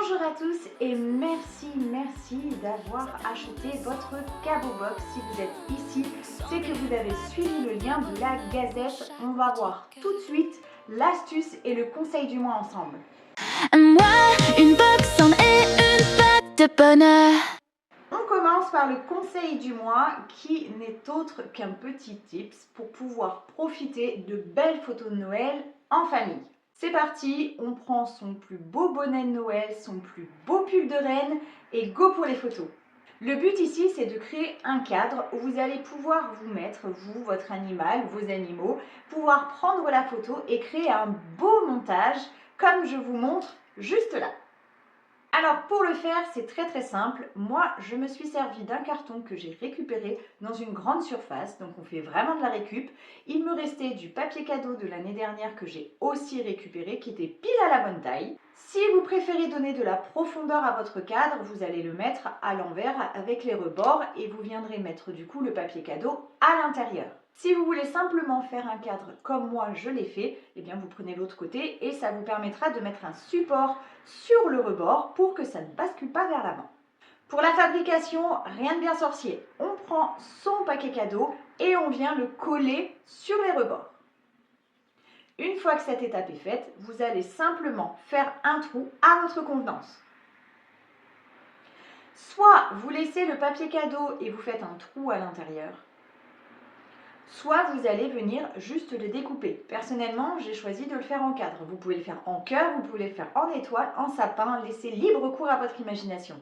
Bonjour à tous et merci d'avoir acheté votre Cabot Box. Si vous êtes ici, c'est que vous avez suivi le lien de la Gazette. On va voir tout de suite l'astuce et le conseil du mois ensemble. Moi, une box en est une boîte de bonheur. On commence par le conseil du mois qui n'est autre qu'un petit tips pour pouvoir profiter de belles photos de Noël en famille. C'est parti, on prend son plus beau bonnet de Noël, son plus beau pull de reine et go pour les photos. Le but ici, c'est de créer un cadre où vous allez pouvoir vous mettre, vous, votre animal, vos animaux, pouvoir prendre la photo et créer un beau montage comme je vous montre juste là. Alors pour le faire, c'est très simple. Moi, je me suis servi d'un carton que j'ai récupéré dans une grande surface, donc on fait vraiment de la récup. Il me restait du papier cadeau de l'année dernière que j'ai aussi récupéré, qui était pile à la bonne taille. Si vous préférez donner de la profondeur à votre cadre, vous allez le mettre à l'envers avec les rebords et vous viendrez mettre du coup le papier cadeau à l'intérieur. Si vous voulez simplement faire un cadre comme moi je l'ai fait, eh bien vous prenez l'autre côté et ça vous permettra de mettre un support sur le rebord pour que ça ne bascule pas vers l'avant. Pour la fabrication, rien de bien sorcier. On prend son paquet cadeau et on vient le coller sur les rebords. Une fois que cette étape est faite, vous allez simplement faire un trou à votre convenance. Soit vous laissez le papier cadeau et vous faites un trou à l'intérieur, soit vous allez venir juste le découper. Personnellement, j'ai choisi de le faire en cadre. Vous pouvez le faire en cœur, vous pouvez le faire en étoile, en sapin, laissez libre cours à votre imagination.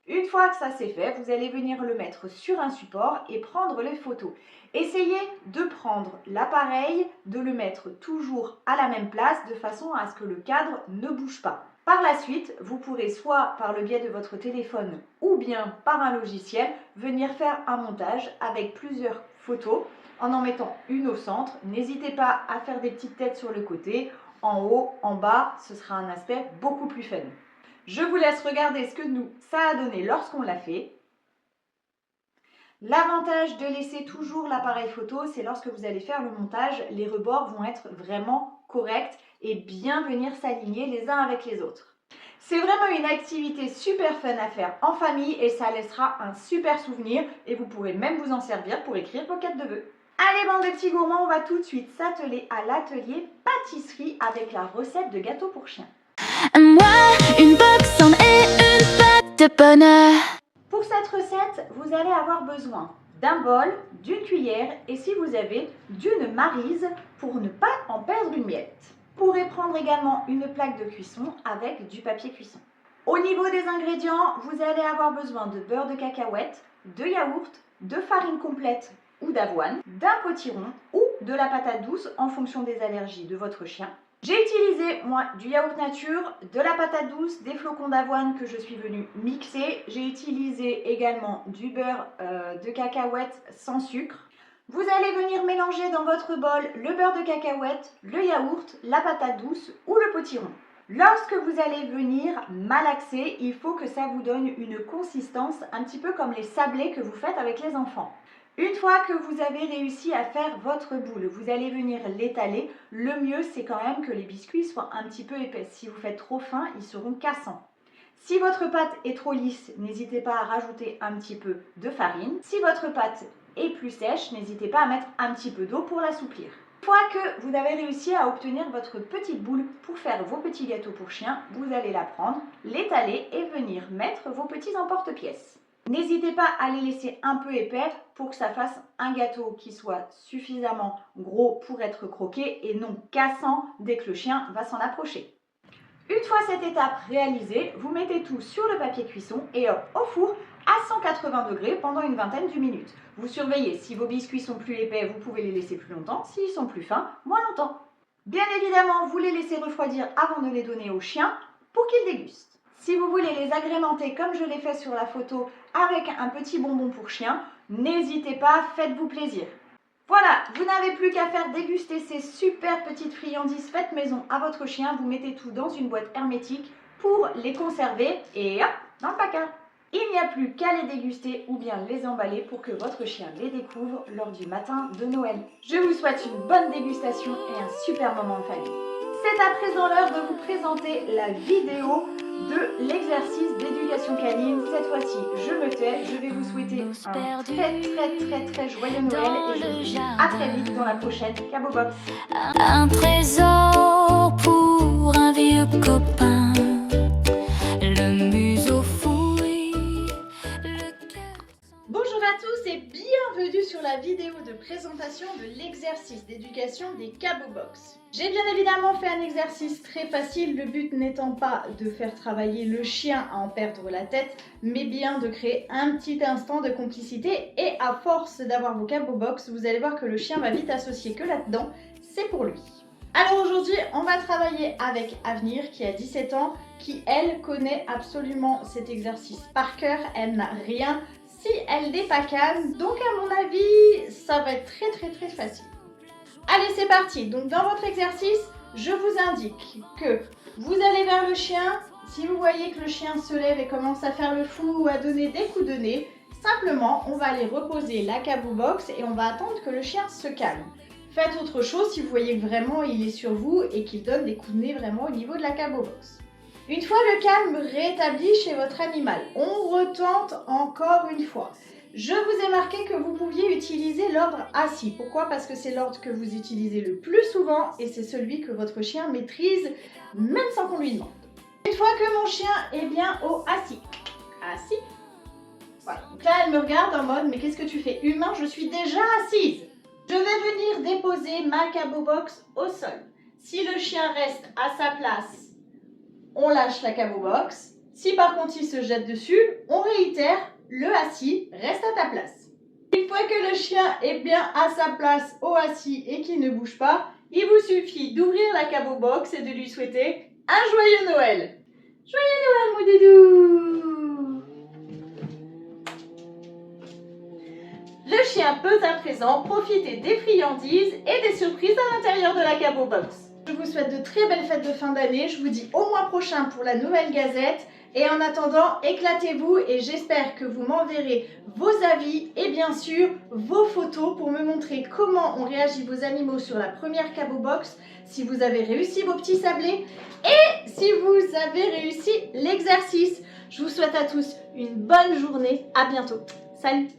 Une fois que ça c'est fait, vous allez venir le mettre sur un support et prendre les photos. Essayez de prendre l'appareil, de le mettre toujours à la même place de façon à ce que le cadre ne bouge pas. Par la suite, vous pourrez soit par le biais de votre téléphone ou bien par un logiciel venir faire un montage avec plusieurs photos en mettant une au centre. N'hésitez pas à faire des petites têtes sur le côté, en haut, en bas, ce sera un aspect beaucoup plus fun. Je vous laisse regarder ce que ça a donné lorsqu'on l'a fait. L'avantage de laisser toujours l'appareil photo, c'est lorsque vous allez faire le montage, les rebords vont être vraiment corrects et bien venir s'aligner les uns avec les autres. C'est vraiment une activité super fun à faire en famille et ça laissera un super souvenir et vous pourrez même vous en servir pour écrire vos cartes de vœux. Allez bande de petits gourmands, on va tout de suite s'atteler à l'atelier pâtisserie avec la recette de gâteau pour chien. Moi, une box en est une boîte de bonheur. Pour cette recette, vous allez avoir besoin d'un bol, d'une cuillère et si vous avez d'une maryse pour ne pas en perdre une miette. Vous pourrez prendre également une plaque de cuisson avec du papier cuisson. Au niveau des ingrédients, vous allez avoir besoin de beurre de cacahuète, de yaourt, de farine complète ou d'avoine, d'un potiron ou de la patate douce en fonction des allergies de votre chien. J'ai utilisé, moi, du yaourt nature, de la patate douce, des flocons d'avoine que je suis venue mixer. J'ai utilisé également du beurre de cacahuète sans sucre. Vous allez venir mélanger dans votre bol le beurre de cacahuète, le yaourt, la patate douce ou le potiron. Lorsque vous allez venir malaxer, il faut que ça vous donne une consistance un petit peu comme les sablés que vous faites avec les enfants. Une fois que vous avez réussi à faire votre boule, vous allez venir l'étaler. Le mieux, c'est quand même que les biscuits soient un petit peu épais. Si vous faites trop fin, ils seront cassants. Si votre pâte est trop lisse, n'hésitez pas à rajouter un petit peu de farine. Si votre pâte est plus sèche, n'hésitez pas à mettre un petit peu d'eau pour l'assouplir. Une fois que vous avez réussi à obtenir votre petite boule pour faire vos petits gâteaux pour chiens, vous allez la prendre, l'étaler et venir mettre vos petits emporte-pièces. N'hésitez pas à les laisser un peu épais pour que ça fasse un gâteau qui soit suffisamment gros pour être croqué et non cassant dès que le chien va s'en approcher. Une fois cette étape réalisée, vous mettez tout sur le papier cuisson et hop, au four à 180 degrés pendant une vingtaine de minutes. Vous surveillez, si vos biscuits sont plus épais, vous pouvez les laisser plus longtemps. S'ils sont plus fins, moins longtemps. Bien évidemment, vous les laissez refroidir avant de les donner au chien pour qu'il déguste. Si vous voulez les agrémenter comme je l'ai fait sur la photo avec un petit bonbon pour chien, n'hésitez pas, faites-vous plaisir. Voilà, vous n'avez plus qu'à faire déguster ces super petites friandises faites maison à votre chien. Vous mettez tout dans une boîte hermétique pour les conserver et hop, dans le placard. Il n'y a plus qu'à les déguster ou bien les emballer pour que votre chien les découvre lors du matin de Noël. Je vous souhaite une bonne dégustation et un super moment de famille. C'est à présent l'heure de vous présenter la vidéo de l'exercice d'éducation canine. Cette fois-ci, je me tais. Je vais vous souhaiter un très joyeux Noël et je vous dis à très vite dans la prochaine Cabot Box. Un trésor pour un vieux copain, le museau fouillé, le cœur. Bonjour à tous et bienvenue sur la vidéo de présentation de l'exercice d'éducation des Cabot Box. J'ai bien évidemment fait un exercice très facile, le but n'étant pas de faire travailler le chien à en perdre la tête, mais bien de créer un petit instant de complicité et à force d'avoir vos Cabot Box, vous allez voir que le chien va vite associer que là-dedans, c'est pour lui. Alors aujourd'hui, on va travailler avec Avenir qui a 17 ans, qui elle connaît absolument cet exercice par cœur, elle n'a rien si elle n'est pas calme, donc à mon avis, ça va être très facile. Allez, c'est parti. Donc dans votre exercice, je vous indique que vous allez vers le chien. Si vous voyez que le chien se lève et commence à faire le fou ou à donner des coups de nez, simplement, on va aller reposer la Cabot Box et on va attendre que le chien se calme. Faites autre chose si vous voyez que vraiment il est sur vous et qu'il donne des coups de nez vraiment au niveau de la Cabot Box. Une fois le calme rétabli chez votre animal, on retente encore une fois. Je vous ai marqué que vous pouviez utiliser l'ordre assis. Pourquoi? Parce que c'est l'ordre que vous utilisez le plus souvent et c'est celui que votre chien maîtrise même sans qu'on lui demande. Une fois que mon chien est bien au assis, assis, voilà. Donc là elle me regarde en mode mais qu'est-ce que tu fais? Humain, je suis déjà assise. Je vais venir déposer ma Cabot Box au sol. Si le chien reste à sa place, on lâche la Cabot Box. Si par contre il se jette dessus, on réitère, le assis reste à ta place. Une fois que le chien est bien à sa place au assis et qu'il ne bouge pas, il vous suffit d'ouvrir la Cabot Box et de lui souhaiter un joyeux Noël. Joyeux Noël mon doudou! Le chien peut à présent profiter des friandises et des surprises à l'intérieur de la Cabot Box. Je vous souhaite de très belles fêtes de fin d'année. Je vous dis au mois prochain pour la nouvelle gazette. Et en attendant, éclatez-vous et j'espère que vous m'enverrez vos avis et bien sûr vos photos pour me montrer comment ont réagi vos animaux sur la première Cabot Box, si vous avez réussi vos petits sablés et si vous avez réussi l'exercice. Je vous souhaite à tous une bonne journée. À bientôt. Salut!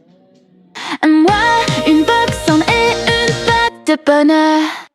Moi, une box en et une patte de bonheur.